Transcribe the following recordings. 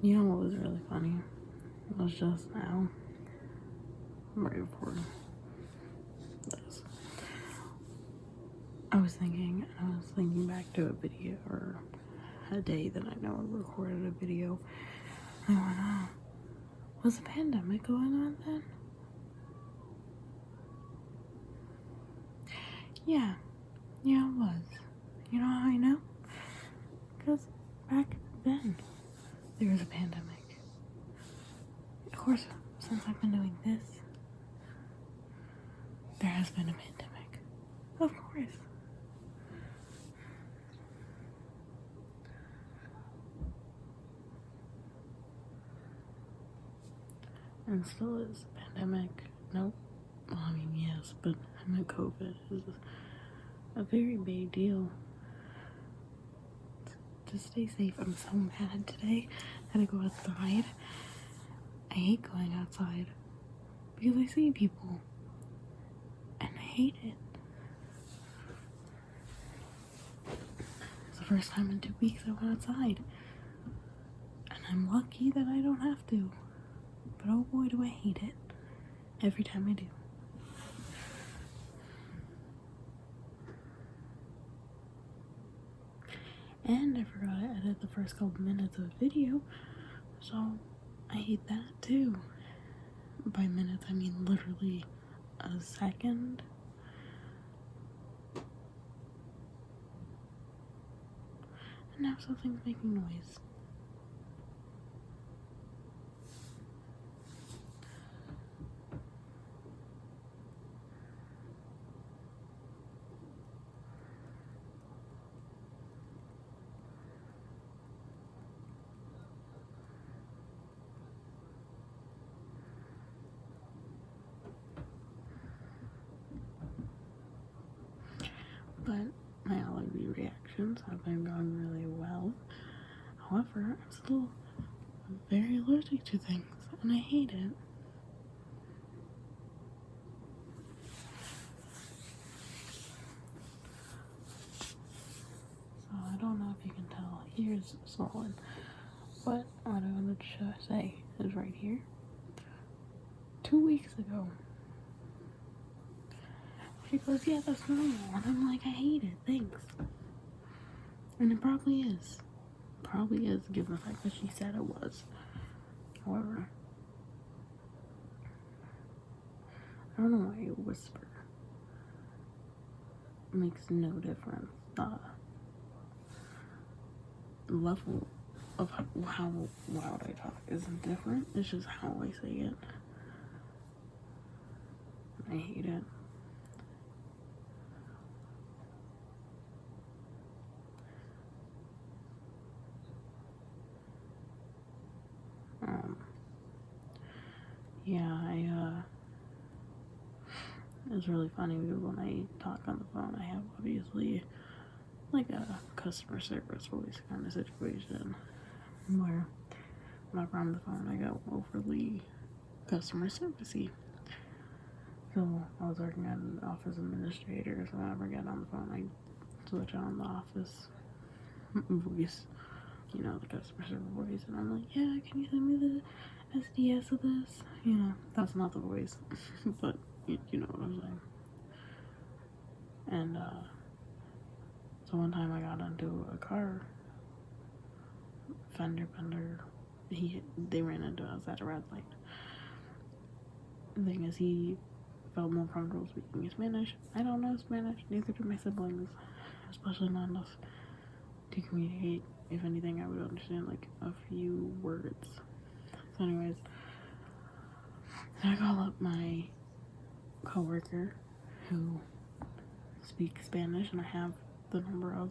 You know what was really funny? It was just now, right before this, I was thinking back to a video, or a day that I know I recorded a video. I went, oh, was a pandemic going on then? Yeah, it was. You know how I know? Because back then, there was a pandemic. Of course, since I've been doing this, there has been a pandemic. Of course. And still is a pandemic. Nope. Well, I mean, yes, but I mean, COVID is a very big deal. To stay safe. I'm so mad today. I had to go outside. I hate going outside because I see people and I hate it. It's the first time in 2 weeks I went outside, and I'm lucky that I don't have to. But oh boy, do I hate it every time I do. And I forgot to edit the first couple minutes of the video, so I hate that too. By minutes, I mean literally a second. And now something's making noise. But my allergy reactions have been going really well. However, I'm still very allergic to things, and I hate it. So I don't know if you can tell. Here's swollen. But what I wanted to say is right here. 2 weeks ago, she goes, yeah, that's normal. And I'm like, I hate it. Thanks. And it probably is. Probably is, given the fact that she said it was. However, I don't know why you whisper. It makes no difference. The level of how loud I talk isn't different. It's just how I say it. I hate it. Yeah, it's really funny because when I talk on the phone, I have obviously like a customer service voice kind of situation where whenever I'm on the phone, I go overly customer servicey. So I was working at an office administrator, so whenever I get on the phone, I switch on the office voice, you know, the customer service voice, and I'm like, yeah, can you send me the SDS of this? You know, that's not the voice, but you know what I'm saying. And so one time I got into a car, fender bender. They ran into us at a red light. The thing is, he felt more comfortable speaking Spanish. I don't know Spanish, neither do my siblings, especially not enough to communicate. If anything, I would understand like a few words. So anyways, I call up my coworker who speaks Spanish, and I have the number of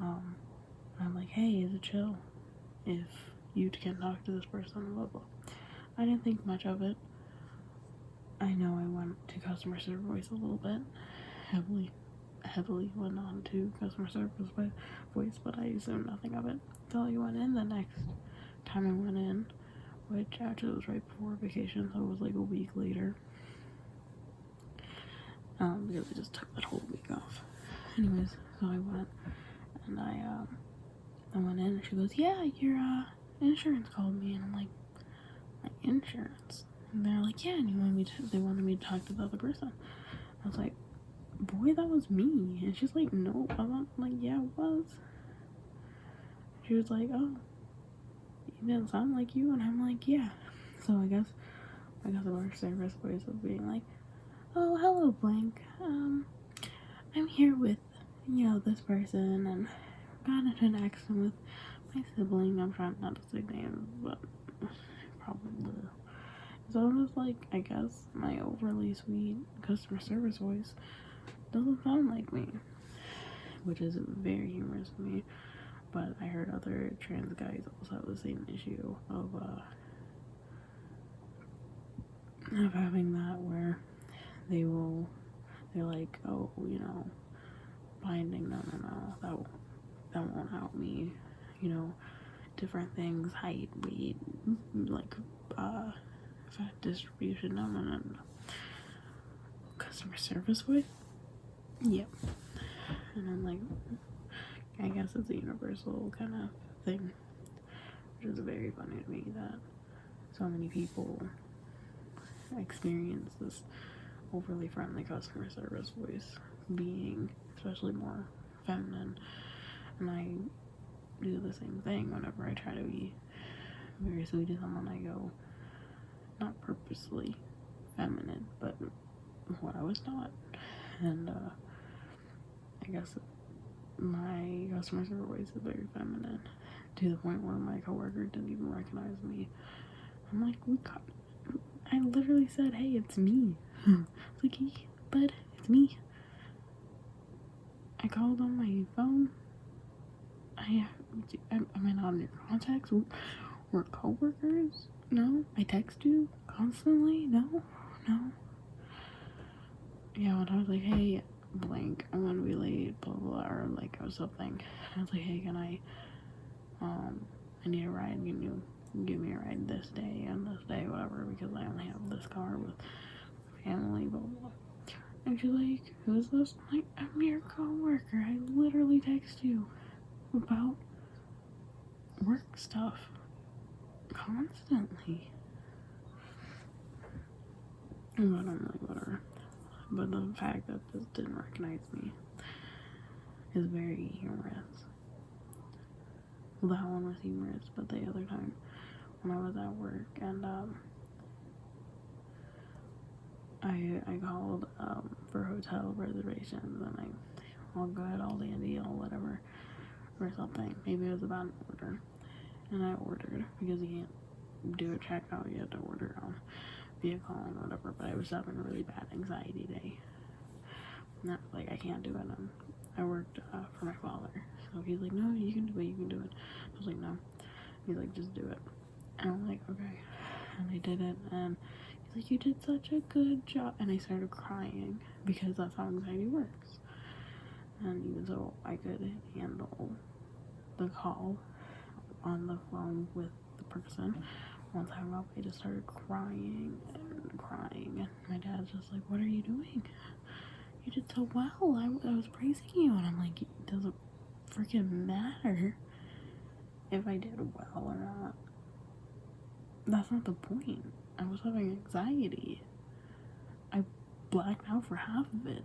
I'm like, hey, is it chill if you can talk to this person, blah blah. I didn't think much of it. I know I went to customer service voice a little bit, heavily went on to customer service voice, but I assumed nothing of it until I went in the next time I went in, which actually was right before vacation, so it was like a week later. Because I just took that whole week off. Anyways, so I went and I went in and she goes, yeah, insurance called me, and I'm like, my insurance? And they're like, yeah, and they wanted me to talk to the other person. I was like, boy, that was me. And she's like, no, I'm not. I'm like, yeah, it was. She was like, oh, you didn't sound like you, and I'm like, yeah. So I guess our service voice was being like, oh, hello, blank. I'm here with, this person, and got into an accident with my sibling. I'm trying not to say names, but probably. So it was like, I guess my overly sweet customer service voice doesn't sound like me, which is very humorous to me. But I heard other trans guys also have the same issue of having that, where they're like, oh, binding, no, that won't help me, different things, height, weight, like, fat distribution, no. Customer service voice? Yep. And I'm like, I guess it's a universal kind of thing, which is very funny to me that so many people experience this overly friendly customer service voice being especially more feminine, and I do the same thing whenever I try to be very sweet to someone. I go not purposely feminine, but what I was not. And I guess my customer service voice is very feminine, to the point where my coworker didn't even recognize me. I'm like, I literally said, hey, it's me. It's like, hey, bud, it's me. I called on my phone. Am I not in your contacts? We're coworkers? No? I text you constantly? No? Yeah, when I was like, hey, blank, I'm gonna be late, blah, blah, blah, or like, or something. I was like, hey, can I need a ride, give me a ride this day and this day, whatever, because I only have this car with family, blah, blah, blah. And she's like, who's this? I'm like, I'm your coworker. I literally text you about work stuff constantly. But I'm like, whatever. But the fact that this didn't recognize me is very humorous. Well, that one was humorous, but the other time when I was at work and I called for hotel reservations, and I'll go ahead, all dandy, or whatever, or something. Maybe it was about an order, and I ordered, because you can't do a checkout, you have to order via calling or whatever. But I was having a really bad anxiety day. Not like I can't do it. I worked for my father, so he's like, no, you can do it. I was like, no. He's like, just do it. And I'm like, okay. And I did it, and he's like, you did such a good job. And I started crying, because that's how anxiety works. And even though I could handle the call on the phone with the person, once I hung up, I just started crying. And my dad's just like, what are you doing? You did so well. I was praising you. And I'm like, it doesn't freaking matter if I did well or not. That's not the point. I was having anxiety. I blacked out for half of it.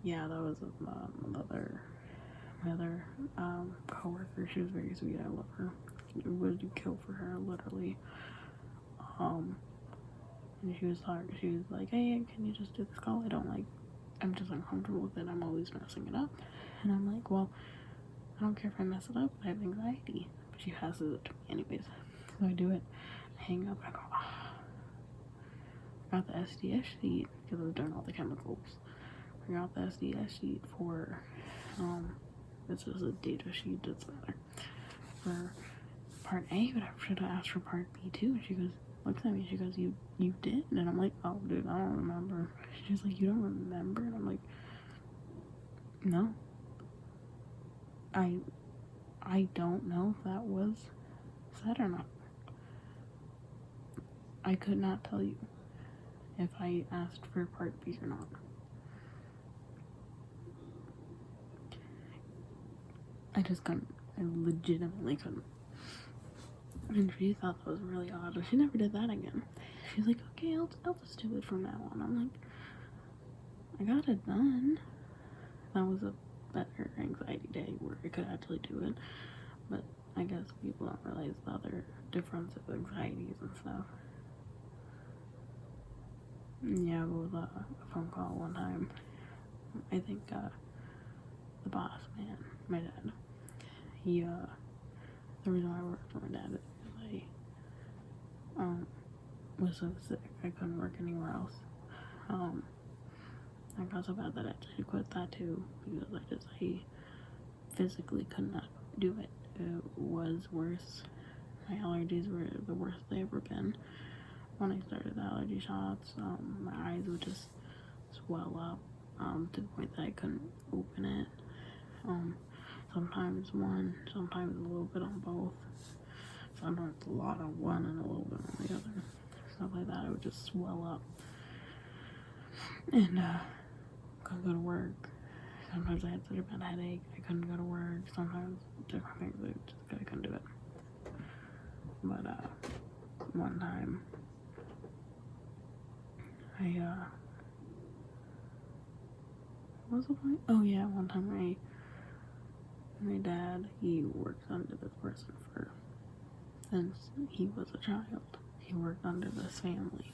Yeah, that was my other coworker. She was very sweet. I love her. I would kill for her, literally. And she was like, hey, can you just do this call? I'm just uncomfortable with it. I'm always messing it up. And I'm like, well, I don't care if I mess it up. I have anxiety. But she passes it to me anyways. So I do it. I hang up and I go, I got the SDS sheet, because I was doing all the chemicals. I got the SDS sheet for, it's just a data sheet that's there for part A, but I should have asked for part B too. And she looks at me, she goes, you did? And I'm like, oh, dude, I don't remember. She's like, you don't remember? And I'm like, no. I don't know if that was said or not. I could not tell you if I asked for part B or not. I just couldn't. I legitimately couldn't. And she thought that was really odd, and she never did that again. She's like, okay, I'll just do it from now on. I'm like, I got it done. That was a better anxiety day where I could actually do it. But I guess people don't realize the other difference of anxieties and stuff. Yeah, with a phone call one time, I think the boss man, my dad, he the reason why I worked for my dad is because I was so sick I couldn't work anywhere else. I got so bad that I actually quit that too because I physically could not do it. It was worse. My allergies were the worst they ever been. When I started the allergy shots, my eyes would just swell up to the point that I couldn't open it. Sometimes one, sometimes a little bit on both. Sometimes a lot on one and a little bit on the other. Stuff like that, it would just swell up. And couldn't go to work. Sometimes I had such a bad headache, I couldn't go to work. Sometimes different things, I couldn't do it. But one time, what was the point? Oh yeah, one time my dad, he worked under this person since he was a child. He worked under this family,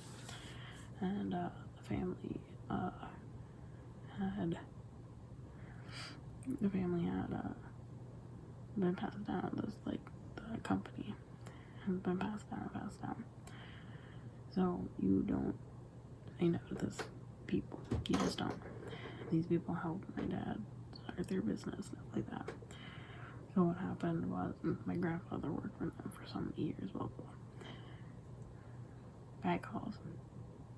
and the family had been passed down. This like the company has been passed down. So you don't say no to this people. You just don't. These people helped my dad start their business, stuff like that. So what happened was my grandfather worked for them for some years. Well, guy calls.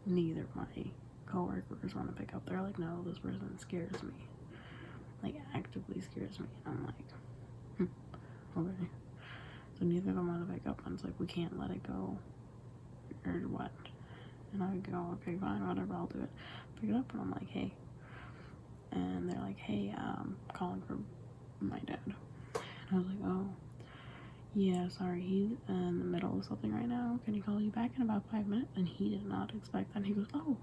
Neither of my coworkers want to pick up. They're like, no, this person scares me. Like, actively scares me. And I'm like, okay. So neither of them want to pick up. And it's like, we can't let it go. Or what? And I go, okay, fine, whatever, I'll do it. Pick it up, and I'm like, hey. And they're like, hey, calling for my dad. And I was like, oh, yeah, sorry, he's in the middle of something right now. Can he call you back in about 5 minutes? And he did not expect that. He goes, oh,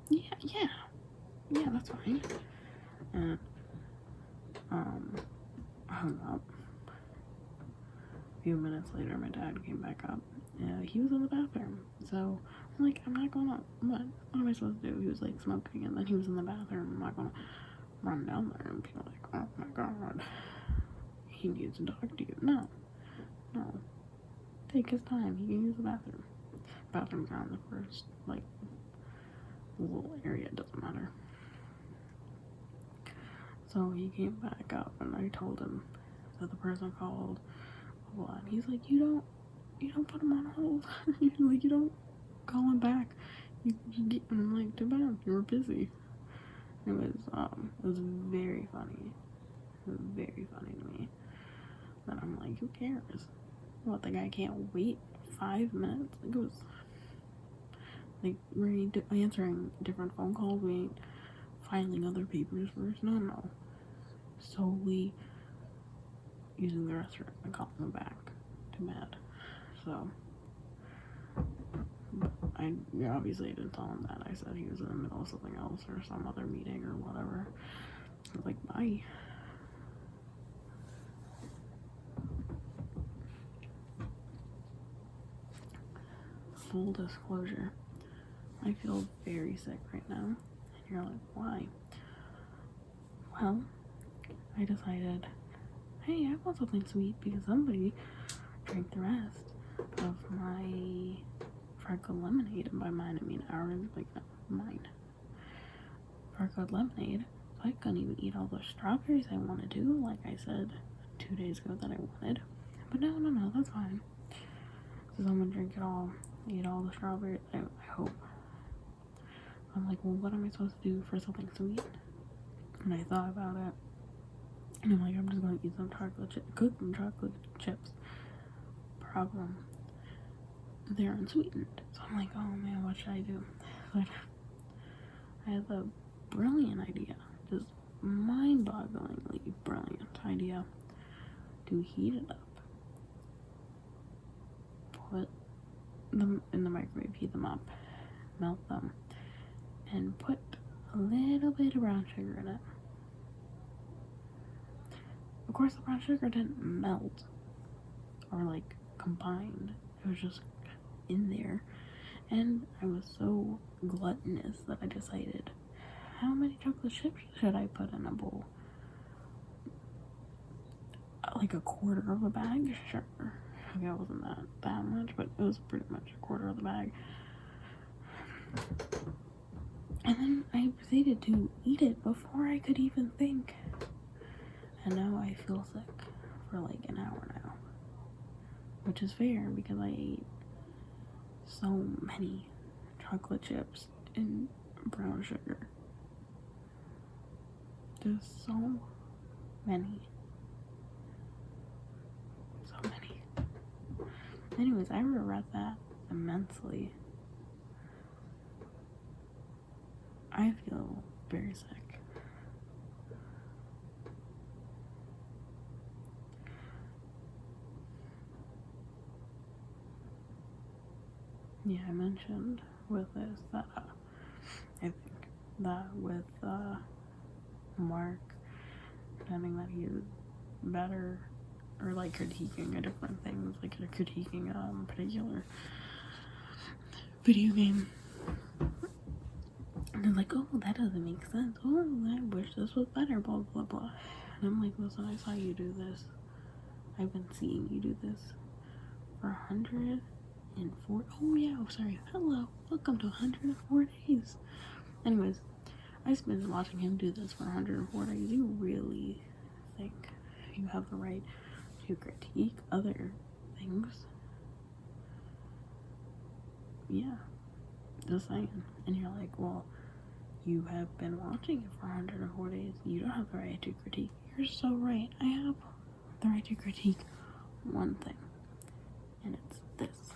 yeah, that's fine. And, I hung up. A few minutes later, my dad came back up. He was in the bathroom. So, I'm like, I'm not gonna, what am I supposed to do? He was, like, smoking, and then he was in the bathroom. I'm not gonna run down there and be like, oh my god, he needs to talk to you. No. Take his time. He can use the bathroom. Bathroom's not in the first, like, little area. It doesn't matter. So he came back up, and I told him that the person called. And he's like, you don't put him on hold. Like, you don't call him back. You get him, like, too bad. You were busy. It was very funny. It was very funny to me. That I'm like, who cares? What, the guy can't wait 5 minutes? Like, it was like, we're answering different phone calls. We ain't filing other papers first. No. Solely using the restroom and calling him back. Too bad. So, I obviously didn't tell him that. I said he was in the middle of something else or some other meeting or whatever. I was like, bye. Full disclosure, I feel very sick right now. And you're like, why? Well, I decided, hey, I want something sweet because somebody drank the rest of my Farco lemonade. And by mine, I mean ours, like, no, mine. Farco lemonade. So I couldn't even eat all the strawberries I wanted to, like I said 2 days ago that I wanted. But no, that's fine. So I'm gonna drink it all, eat all the strawberries, I hope. I'm like, well, what am I supposed to do for something sweet? And I thought about it. And I'm like, I'm just gonna eat some cook some chocolate chips. Problem, they're unsweetened. So I'm like, oh man, what should I do? So I had the brilliant idea, just mind-bogglingly brilliant idea. to heat it up. Put them in the microwave, heat them up, melt them, and put a little bit of brown sugar in it. Of course, the brown sugar didn't melt or like combined. It was just in there. And I was so gluttonous that I decided, how many chocolate chips should I put in a bowl? Like a quarter of a bag? Sure. Okay, it wasn't that much, but it was pretty much a quarter of the bag. And then I proceeded to eat it before I could even think. And now I feel sick for like an hour now. Which is fair because I ate so many chocolate chips and brown sugar. There's so many. So many. Anyways, I regret that immensely. I feel very sick. Yeah, I mentioned with this that I think that with Mark pretending that he's better, or like critiquing a different things, like critiquing a particular video game. And they're like, oh, that doesn't make sense. Oh, I wish this was better, blah, blah, blah. And I'm like, listen, I saw you do this. I've been seeing you do this for 104. Oh, yeah, sorry. Hello. Welcome to 104 days. Anyways, I've been watching him do this for 104 days. You really think you have the right to critique other things? Yeah. Just saying. And you're like, well, you have been watching it for 104 days. You don't have the right to critique. You're so right. I have the right to critique one thing. And it's this.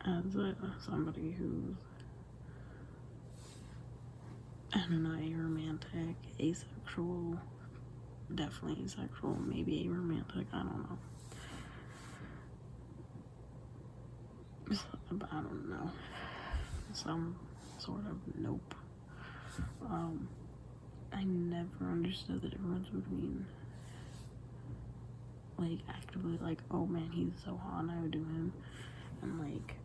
As somebody who's, I don't know, aromantic, asexual, definitely asexual, maybe aromantic, I don't know. I don't know. Some sort of nope. I never understood the difference between like actively like, oh man, he's so hot and I would do him, and like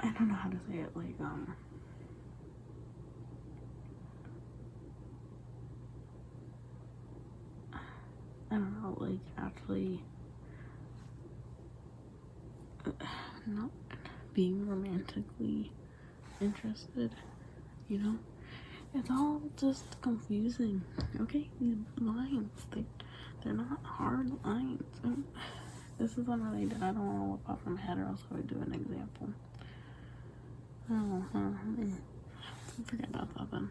I don't know how to say it, like I don't know, like actually not being romantically interested, you know? It's all just confusing, okay? These lines, they're not hard lines. This is unrelated. I don't want to whip off from my head, or else I would do an example. Forget about that then.